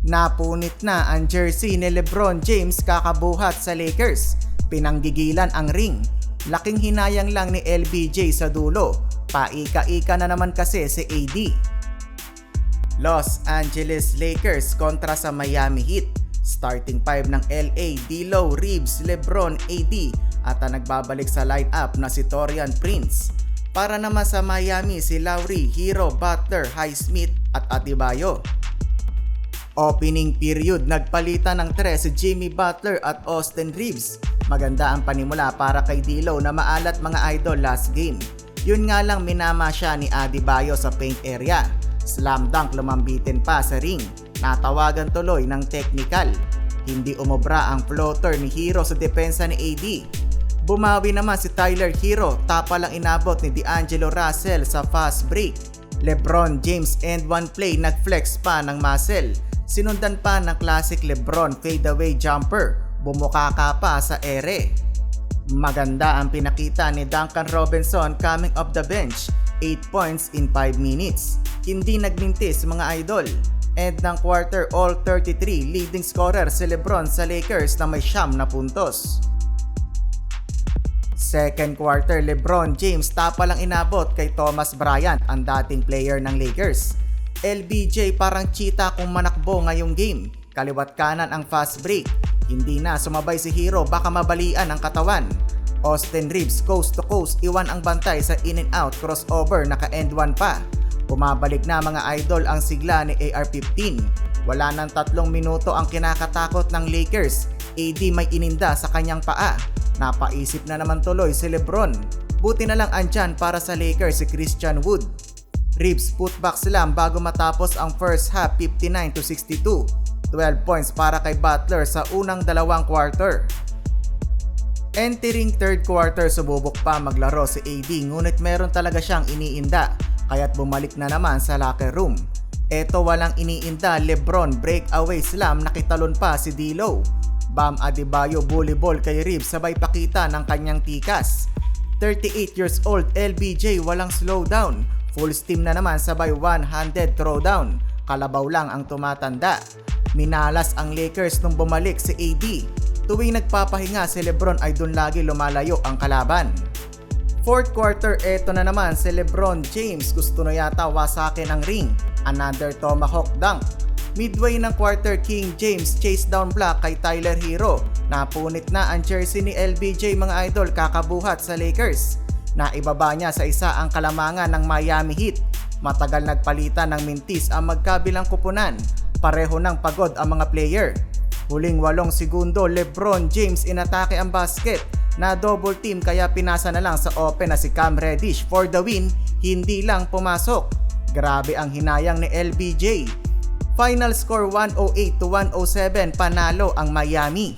Napunit na ang jersey ni LeBron James kakabuhat sa Lakers. Pinanggigilan ang ring. Laking hinayang lang ni LBJ sa dulo. Paika-ika na naman kasi si AD. Los Angeles Lakers kontra sa Miami Heat. Starting 5 ng LA, D'Lo, Reeves, LeBron, AD at ang nagbabalik sa lineup na si Taurean Prince. Para naman sa Miami si Lowry, Hero, Butler, Highsmith at Adebayo. Opening period, nagpalitan ng 3 si Jimmy Butler at Austin Reeves. Maganda ang panimula para kay D'Lo na maalat mga idol last game. Yun nga lang minama siya ni Adebayo sa paint area. Slam dunk lumambitin pa sa ring. Natawagan tuloy ng technical. Hindi umobra ang floater ni Hero sa depensa ni AD. Bumawi naman si Tyler Hero, tapa lang inabot ni D'Angelo Russell sa fast break. LeBron James and one play nagflex pa ng muscle. Sinundan pa ng classic LeBron fadeaway jumper, bumukaka pa sa ere. Maganda ang pinakita ni Duncan Robinson coming off the bench, 8 points in 5 minutes. Hindi nagmintis mga idol. End ng quarter all 33, leading scorer si LeBron sa Lakers na may 9 na puntos. Second quarter, LeBron James tapa lang inabot kay Thomas Bryant, ang dating player ng Lakers. LBJ parang cheetah kung manakbo ngayong game. Kaliwat kanan ang fast break. Hindi na sumabay si Hero, baka mabalian ang katawan. Austin Reeves coast to coast, iwan ang bantay sa in and out crossover, naka-end one pa. Bumabalik na mga idol ang sigla ni AR-15. Wala nang 3 minuto ang kinakatakot ng Lakers. AD may ininda sa kanyang paa. Napaisip na naman tuloy si LeBron. Buti na lang andyan para sa Lakers si Christian Wood. Reeves putback slam bago matapos ang first half 59-62. 12 points para kay Butler sa unang 2 quarter. Entering third quarter, sububok pa maglaro si AD ngunit meron talaga siyang iniinda kaya't bumalik na naman sa locker room. Eto walang iniinda, LeBron breakaway slam, nakitalon pa si D'Lo. Bam Adebayo bully ball kay Reeves sabay pakita ng kanyang tikas. 38 years old LBJ walang slowdown. Full steam na naman sabay one-handed throwdown. Kalabaw lang ang tumatanda. Minalas ang Lakers nung bumalik si AD. Tuwing nagpapahinga si LeBron ay dun lagi lumalayo ang kalaban. Fourth quarter, eto na naman si LeBron James. Gusto na yata wasakin ang ring. Another tomahawk dunk. Midway ng quarter, King James chase down block kay Tyler Hero. Napunit na ang jersey ni LBJ mga idol kakabuhat sa Lakers. Naibaba niya sa isa ang kalamangan ng Miami Heat. Matagal nagpalitan ng mintis ang magkabilang kupunan. Pareho ng pagod ang mga player. Huling 8 segundo, LeBron James inatake ang basket. Na double team kaya pinasa na lang sa open na si Cam Reddish for the win. Hindi lang pumasok. Grabe ang hinayang ni LBJ. Final score 108-107, panalo ang Miami.